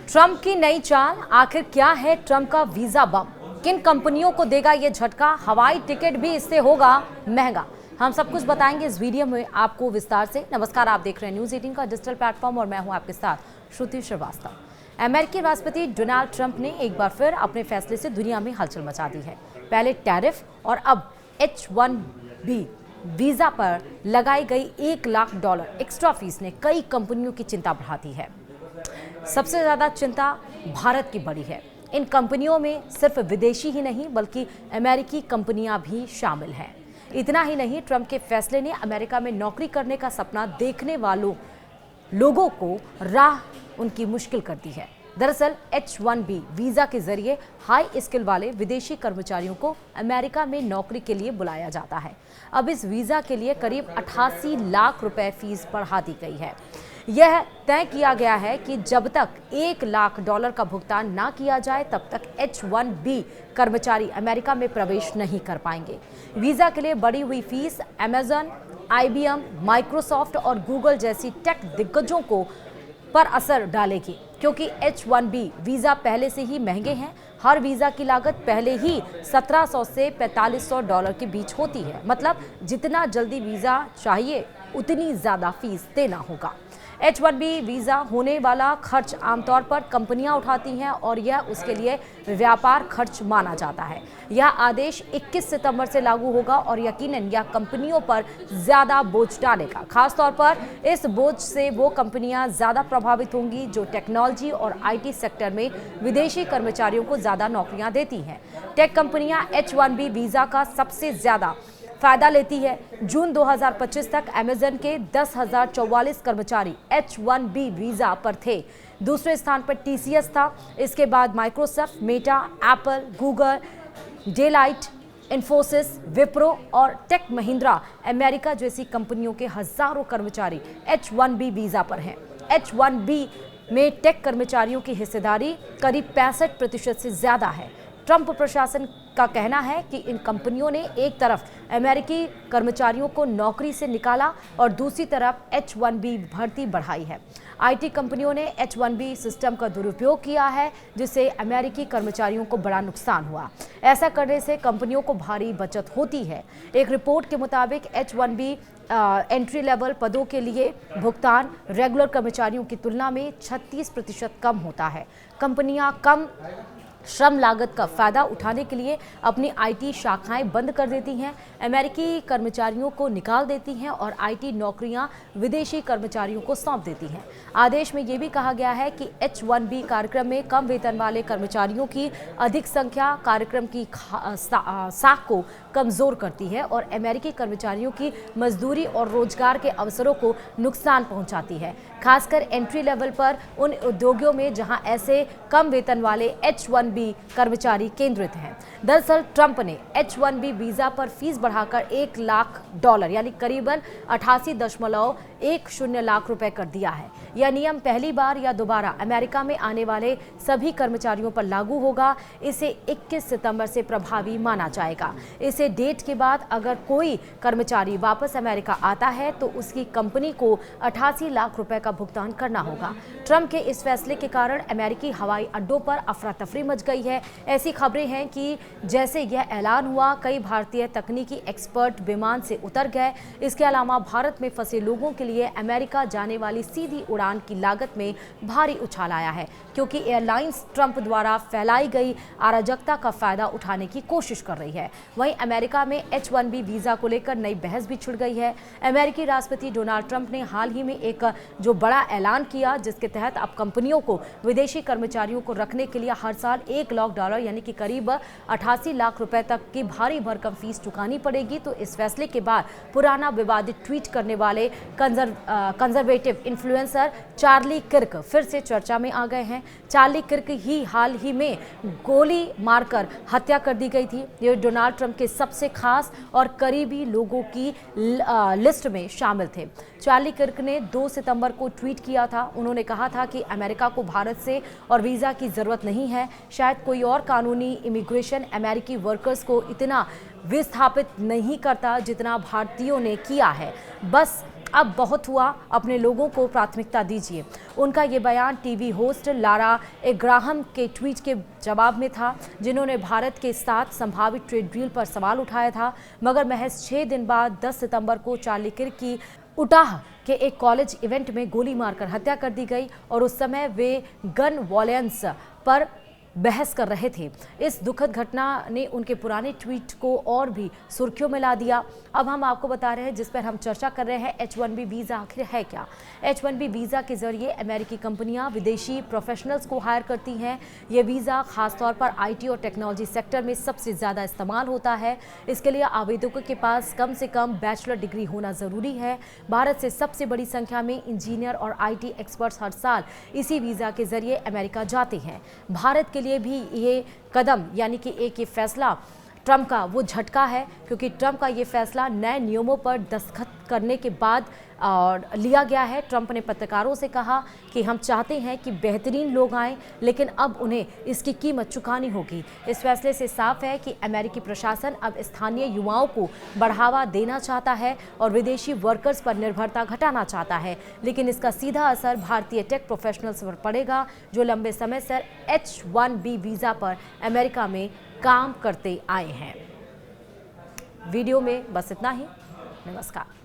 Trump की नई चाल, आखिर क्या है ट्रंप का वीजा बम? किन कंपनियों को देगा ये झटका? हवाई टिकट भी इससे होगा महंगा। हम सब कुछ बताएंगे इस वीडियो में आपको विस्तार से। नमस्कार, आप देख रहे हैं न्यूज़ 18 का डिजिटल प्लेटफॉर्म और मैं हूं आपके साथ श्रुति श्रीवास्तव। अमेरिकी राष्ट्रपति डोनाल्ड ट्रंप ने एक बार फिर अपने फैसले से दुनिया में हलचल मचा दी है। पहले टैरिफ और अब H-1B वीजा पर लगाई गई $1 लाख एक्स्ट्रा फीस ने कई कंपनियों की चिंता बढ़ा दी है। सबसे ज्यादा चिंता भारत की बढ़ी है। इन कंपनियों में सिर्फ विदेशी ही नहीं बल्कि अमेरिकी कंपनियां भी शामिल हैं। इतना ही नहीं, ट्रंप के फैसले ने अमेरिका में नौकरी करने का सपना देखने वालों लोगों को राह उनकी मुश्किल कर दी है। दरअसल H-1B वीजा के जरिए हाई स्किल वाले विदेशी कर्मचारियों को अमेरिका में नौकरी के लिए बुलाया जाता है। अब इस वीजा के लिए करीब 88 लाख रुपए फीस बढ़ा दी गई है। यह तय किया गया है कि जब तक $1 लाख का भुगतान ना किया जाए तब तक H-1B कर्मचारी अमेरिका में प्रवेश नहीं कर पाएंगे। वीजा के लिए बढ़ी हुई फीस अमेजन, IBM, माइक्रोसॉफ्ट और गूगल जैसी टेक दिग्गजों को पर असर डालेगी, क्योंकि H-1B वीजा पहले से ही महंगे हैं। हर वीजा की लागत पहले ही $1700 से $4500 के बीच होती है। मतलब जितना जल्दी वीजा चाहिए उतनी ज्यादा फीस देना होगा। H-1B वीजा होने वाला खर्च आमतौर पर कंपनियां उठाती हैं और यह उसके लिए व्यापार खर्च माना जाता है। यह आदेश 21 सितंबर से लागू होगा और यकीनन यह कंपनियों पर ज्यादा बोझ डालेगा। खासतौर पर इस बोझ से वो कंपनियां ज्यादा प्रभावित होंगी जो टेक्नोलॉजी और IT सेक्टर में विदेशी कर्मचारियों को ज्यादा नौकरियां देती हैं। टेक कंपनियां H-1B वीजा का सबसे ज्यादा फायदा लेती है। जून 2025 तक अमेजन के 10,044 कर्मचारी H-1B वीजा पर थे। दूसरे स्थान पर TCS था। इसके बाद Microsoft, Meta, Apple, Google, Deloitte, Infosys, Wipro और टेक महिंद्रा अमेरिका जैसी कंपनियों के हजारों कर्मचारी H-1B वीजा पर हैं। H-1B में टेक कर्मचारियों की हिस्सेदारी करीब 65% से ज्यादा है। ट्रंप प्रशासन का कहना है कि इन कंपनियों ने एक तरफ अमेरिकी कर्मचारियों को नौकरी से निकाला और दूसरी तरफ H-1B भर्ती बढ़ाई है। IT कंपनियों ने H-1B सिस्टम का दुरुपयोग किया है, जिससे अमेरिकी कर्मचारियों को बड़ा नुकसान हुआ। ऐसा करने से कंपनियों को भारी बचत होती है। एक रिपोर्ट के मुताबिक H-1B एंट्री लेवल पदों के लिए भुगतान रेगुलर कर्मचारियों की तुलना में 36% कम होता है। कंपनियां कम श्रम लागत का फायदा उठाने के लिए अपनी IT शाखाएं बंद कर देती हैं, अमेरिकी कर्मचारियों को निकाल देती हैं और IT नौकरियां विदेशी कर्मचारियों को सौंप देती हैं। आदेश में यह भी कहा गया है कि H-1B कार्यक्रम में कम वेतन वाले कर्मचारियों की अधिक संख्या कार्यक्रम की साख को कमजोर करती है और अमेरिकी कर्मचारियों की मजदूरी और रोजगार के अवसरों को नुकसान पहुंचाती है, खासकर एंट्री लेवल पर उन उद्योगों में जहां ऐसे कम वेतन वाले H-1B कर्मचारी केंद्रित हैं। दरअसल ट्रंप ने H-1B वीजा पर फीस बढ़ाकर $1 लाख यानी करीबन 88.10 लाख रुपए कर दिया है। यह नियम पहली बार या दोबारा अमेरिका में आने वाले सभी कर्मचारियों पर लागू होगा। इसे 21 सितंबर से प्रभावी माना जाएगा। इसे डेट के बाद अगर कोई कर्मचारी वापस अमेरिका आता है तो उसकी कंपनी को 88 लाख रुपए का भुगतान करना होगा। ट्रंप के इस फैसले के कारण अमेरिकी हवाई अड्डों पर अफरा तफरी मच गई है। ऐसी खबरें हैं कि जैसे यह ऐलान हुआ, कई भारतीय तकनीकी एक्सपर्ट विमान से उतर गए। इसके अलावा भारत में फंसे लोगों के लिए अमेरिका जाने वाली सीधी उड़ान की लागत में भारी उछाल आया है, क्योंकि एयरलाइंस ट्रंप द्वारा फैलाई गई अराजकता का फायदा उठाने की कोशिश कर रही है। वहीं अमेरिका में H-1B वीजा को लेकर नई बहस भी छिड़ गई है। अमेरिकी राष्ट्रपति डोनाल्ड ट्रंप ने हाल ही में एक जो बड़ा ऐलान किया, जिसके तहत अब कंपनियों को विदेशी कर्मचारियों को रखने के लिए हर साल $1 लाख यानी कि करीब 88 लाख रुपए तक की भारी भरकम फीस चुकानी पड़ेगी। तो इस फैसले के बाद पुराना विवादित ट्वीट करने वाले कंजर्वेटिव इन्फ्लुएंसर चार्ली किर्क फिर से चर्चा में आ गए हैं। चार्ली किर्क ही हाल ही में गोली मारकर हत्या कर दी गई थी। ये डोनाल्ड ट्रंप के सबसे खास और करीबी लोगों की लिस्ट में शामिल थे। चार्ली किर्क ने 2 सितंबर को ट्वीट किया था। उन्होंने कहा था कि अमेरिका को भारत से और वीजा की जरूरत नहीं है। शायद कोई और कानूनी इमिग्रेशन अमेरिकी वर्कर्स को इतना विस्थापित नहीं करता जितना भारतीयों ने किया है। बस अब बहुत हुआ, अपने लोगों को प्राथमिकता दीजिए। उनका ये बयान टीवी होस्ट लारा ग्राहम के ट्वीट के जवाब में था, जिन्होंने भारत के साथ संभावित ट्रेड डील पर सवाल उठाया था। मगर महज 6 दिन बाद 10 सितंबर को चार्ली किर्क की उटाह के एक कॉलेज इवेंट में गोली मारकर हत्या कर दी गई और उस समय वे गन वॉयलेंस पर बहस कर रहे थे। इस दुखद घटना ने उनके पुराने ट्वीट को और भी सुर्खियों में ला दिया। अब हम आपको बता रहे हैं, जिस पर हम चर्चा कर रहे हैं, H-1B वीज़ा आखिर है क्या। H-1B वीज़ा के जरिए अमेरिकी कंपनियां विदेशी प्रोफेशनल्स को हायर करती हैं। ये वीज़ा खासतौर पर IT और टेक्नोलॉजी सेक्टर में सबसे ज़्यादा इस्तेमाल होता है। इसके लिए आवेदकों के पास कम से कम बैचलर डिग्री होना ज़रूरी है। भारत से सबसे बड़ी संख्या में इंजीनियर और IT एक्सपर्ट्स हर साल इसी वीज़ा के जरिए अमेरिका जाते हैं। भारत के लिए भी ये कदम यानी कि एक ये फैसला ट्रंप का वो झटका है, क्योंकि ट्रंप का ये फैसला नए नियमों पर दस्तखत करने के बाद लिया गया है। ट्रंप ने पत्रकारों से कहा कि हम चाहते हैं कि बेहतरीन लोग आएं, लेकिन अब उन्हें इसकी कीमत चुकानी होगी। इस फैसले से साफ है कि अमेरिकी प्रशासन अब स्थानीय युवाओं को बढ़ावा देना चाहता है और विदेशी वर्कर्स पर निर्भरता घटाना चाहता है। लेकिन इसका सीधा असर भारतीय टेक प्रोफेशनल्स पर पड़ेगा, जो लंबे समय से H-1B वीज़ा पर अमेरिका में काम करते आए हैं। वीडियो में बस इतना ही। नमस्कार।